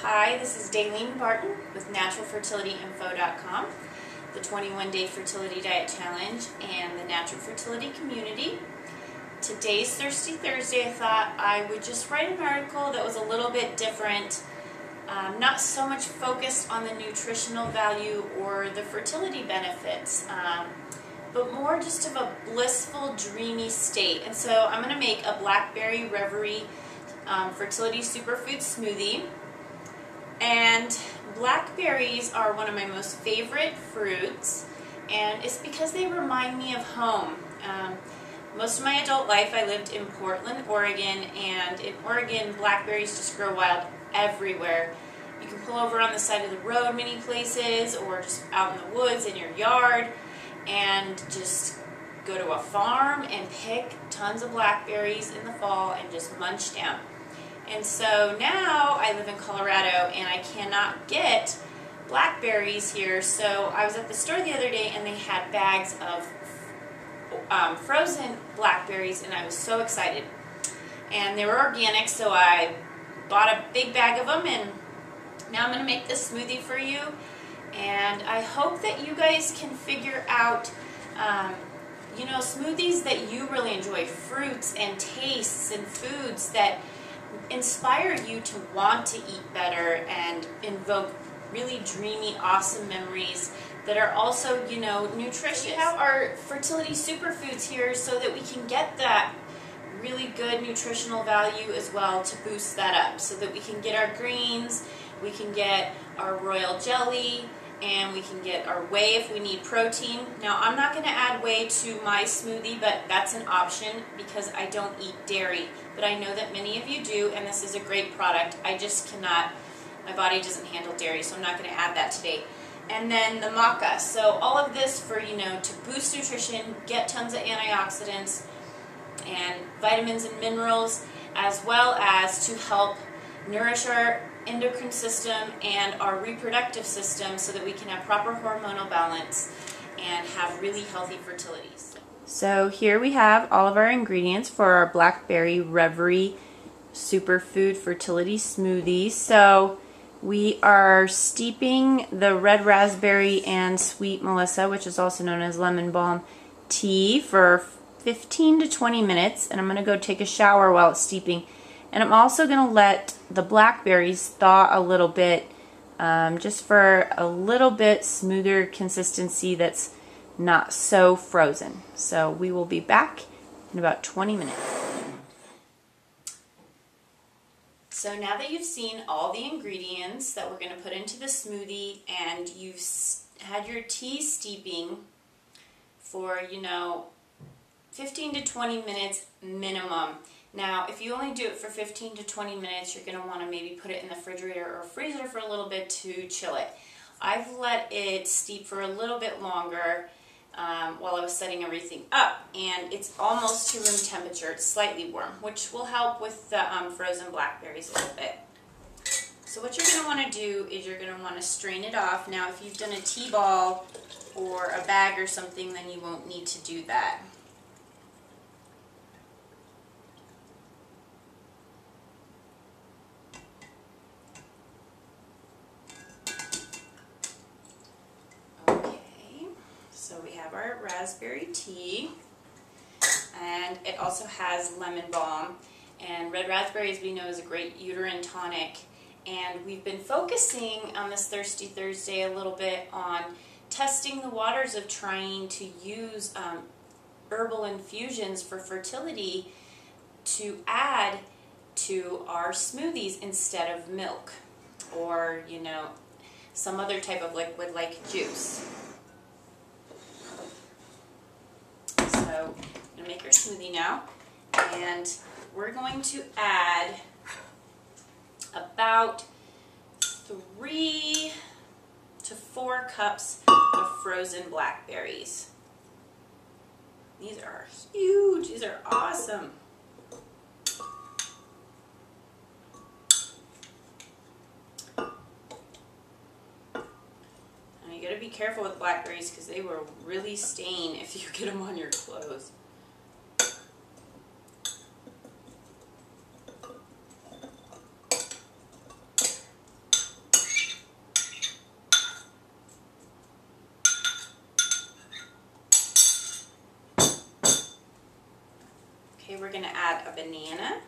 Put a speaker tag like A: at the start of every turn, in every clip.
A: Hi, this is Daylene Barton with naturalfertilityinfo.com, the 21-day fertility diet challenge, and the natural fertility community. Today's Thirsty Thursday, I thought I would just write an article that was a little bit different, not so much focused on the nutritional value or the fertility benefits, but more just of a blissful, dreamy state. And so I'm going to make a Blackberry Reverie Fertility Superfood Smoothie. And blackberries are one of my most favorite fruits, and it's because they remind me of home. Most of my adult life I lived in Portland, Oregon, and in Oregon blackberries just grow wild everywhere. You can pull over on the side of the road many places, or just out in the woods in your yard, and just go to a farm and pick tons of blackberries in the fall and just munch down. And so now I live in Colorado and I cannot get blackberries here, so I was at the store the other day and they had bags of frozen blackberries, and I was so excited. And they were organic, so I bought a big bag of them, and now I'm going to make this smoothie for you. And I hope that you guys can figure out smoothies that you really enjoy, fruits and tastes and foods that inspire you to want to eat better and invoke really dreamy, awesome memories that are also, nutritious. We have our fertility superfoods here so that we can get that really good nutritional value as well to boost that up, so that we can get our greens, we can get our royal jelly, and we can get our whey if we need protein. Now, I'm not going to add whey to my smoothie, but that's an option because I don't eat dairy. But I know that many of you do, and this is a great product. I just cannot, my body doesn't handle dairy, so I'm not going to add that today. And then the maca. So all of this for, to boost nutrition, get tons of antioxidants and vitamins and minerals, as well as to help nourish our endocrine system and our reproductive system so that we can have proper hormonal balance and have really healthy fertility. So here we have all of our ingredients for our Blackberry Reverie Superfood Fertility Smoothie. So we are steeping the red raspberry and sweet melissa, which is also known as lemon balm tea, for 15 to 20 minutes, and I'm going to go take a shower while it's steeping. And I'm also going to let the blackberries thaw a little bit, just for a little bit smoother consistency that's not so frozen. So we will be back in about 20 minutes. So now that you've seen all the ingredients that we're going to put into the smoothie, and you've had your tea steeping for, 15 to 20 minutes minimum. Now, if you only do it for 15 to 20 minutes, you're going to want to maybe put it in the refrigerator or freezer for a little bit to chill it. I've let it steep for a little bit longer while I was setting everything up, and it's almost to room temperature. It's slightly warm, which will help with the frozen blackberries a little bit. So what you're going to want to do is you're going to want to strain it off. Now, if you've done a tea ball or a bag or something, then you won't need to do that. So we have our raspberry tea, and it also has lemon balm, and red raspberry, as we know, is a great uterine tonic. And we've been focusing on this Thirsty Thursday a little bit on testing the waters of trying to use herbal infusions for fertility to add to our smoothies instead of milk or, some other type of liquid like juice. So I'm going to make our smoothie now, and we're going to add about 3 to 4 cups of frozen blackberries. These are huge. These are awesome. You got to be careful with blackberries because they will really stain if you get them on your clothes. add a banana.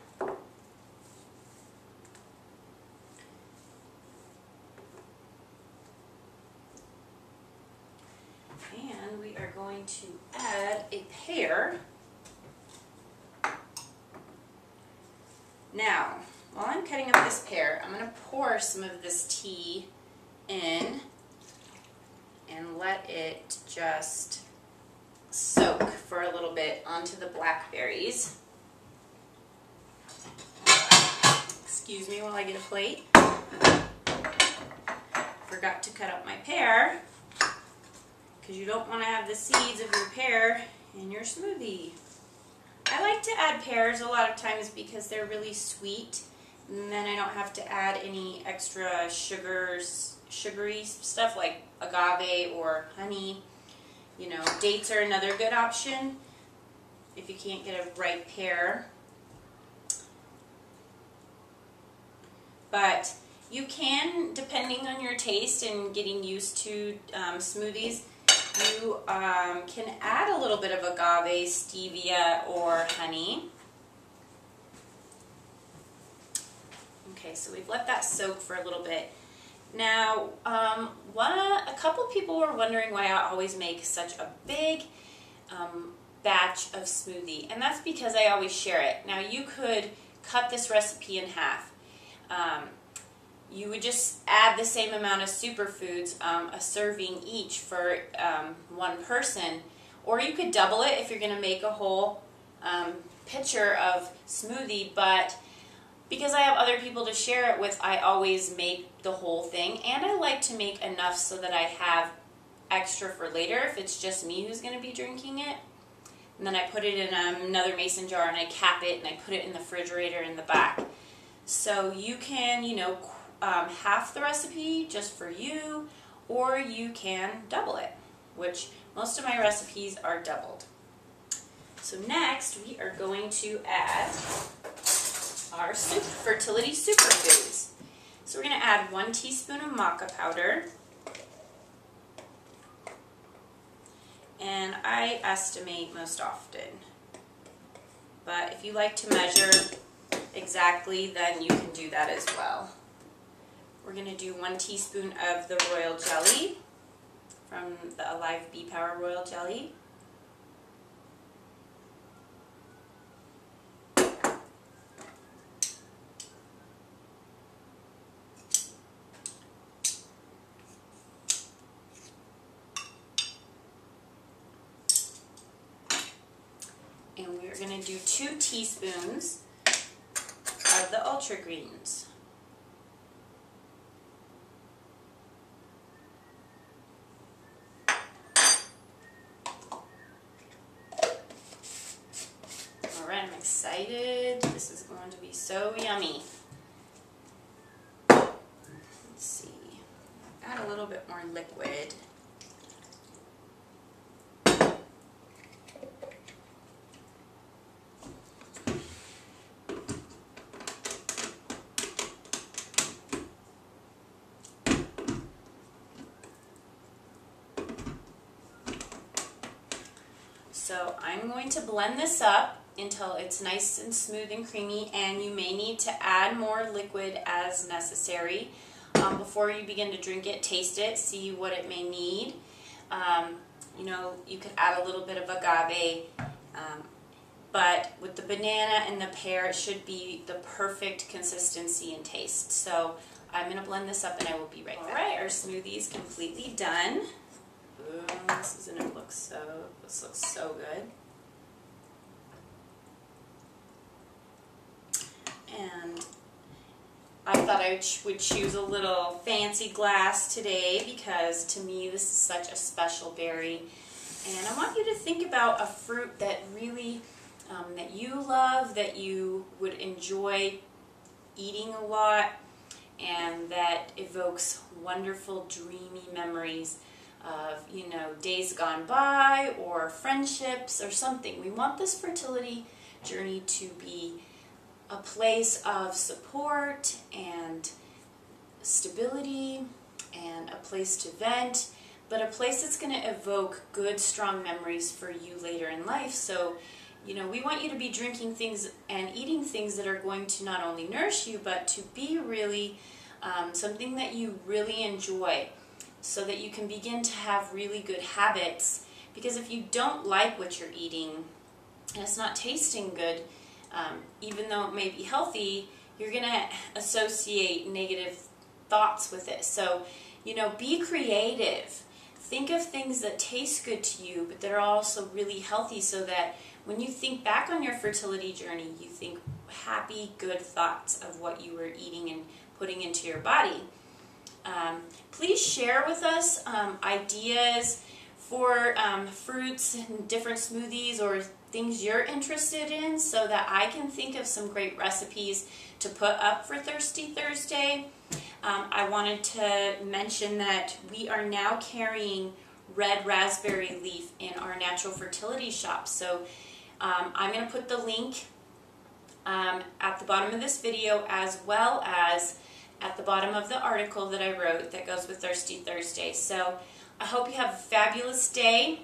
A: And we are going to add a pear. Now, while I'm cutting up this pear, I'm going to pour some of this tea in and let it just soak for a little bit onto the blackberries. Excuse me while I get a plate. Forgot to cut up my pear, because you don't want to have the seeds of your pear in your smoothie. I like to add pears a lot of times because they're really sweet, and then I don't have to add any extra sugary stuff like agave or honey. You know, dates are another good option if you can't get a ripe pear. But you can, depending on your taste and getting used to smoothies, you can add a little bit of agave, stevia, or honey. Okay, so we've let that soak for a little bit. Now, a couple people were wondering why I always make such a big batch of smoothie, and that's because I always share it. Now, you could cut this recipe in half. You would just add the same amount of superfoods, a serving each for one person, or you could double it if you're going to make a whole pitcher of smoothie, but because I have other people to share it with, I always make the whole thing, and I like to make enough so that I have extra for later if it's just me who's going to be drinking it. And then I put it in another mason jar and I cap it and I put it in the refrigerator in the back. So you can, you know, half the recipe just for you, or you can double it, which most of my recipes are doubled. So next we are going to add our Fertility Superfoods. So we're going to add 1 teaspoon of maca powder, and I estimate most often, but if you like to measure exactly, then you can do that as well. We're going to do 1 teaspoon of the royal jelly from the Alive Bee Power Royal Jelly. And we're going to do 2 teaspoons of the ultra greens. Alright, I'm excited. This is going to be so yummy. Let's see. Add a little bit more liquid. So I'm going to blend this up until it's nice and smooth and creamy, and you may need to add more liquid as necessary. Before you begin to drink it, taste it, see what it may need. You know, you could add a little bit of agave, but with the banana and the pear, it should be the perfect consistency and taste. So I'm going to blend this up and I will be right back. Alright, our smoothie is completely done. Ooh, this looks so good. And I thought I would choose a little fancy glass today because to me this is such a special berry. And I want you to think about a fruit that really, that you love, that you would enjoy eating a lot, and that evokes wonderful, dreamy memories of, you know, days gone by or friendships or something. We want this fertility journey to be a place of support and stability and a place to vent, but a place that's going to evoke good, strong memories for you later in life. So You know, we want you to be drinking things and eating things that are going to not only nourish you, but to be really something that you really enjoy, so that you can begin to have really good habits. Because if you don't like what you're eating and it's not tasting good, even though it may be healthy, you're going to associate negative thoughts with it. So, you know, be creative. Think of things that taste good to you, but that are also really healthy, so that when you think back on your fertility journey, you think happy, good thoughts of what you were eating and putting into your body. Please share with us ideas for fruits and different smoothies or things you're interested in, so that I can think of some great recipes to put up for Thirsty Thursday. I wanted to mention that we are now carrying red raspberry leaf in our Natural Fertility Shop. So I'm going to put the link at the bottom of this video, as well as at the bottom of the article that I wrote that goes with Thirsty Thursday. So I hope you have a fabulous day.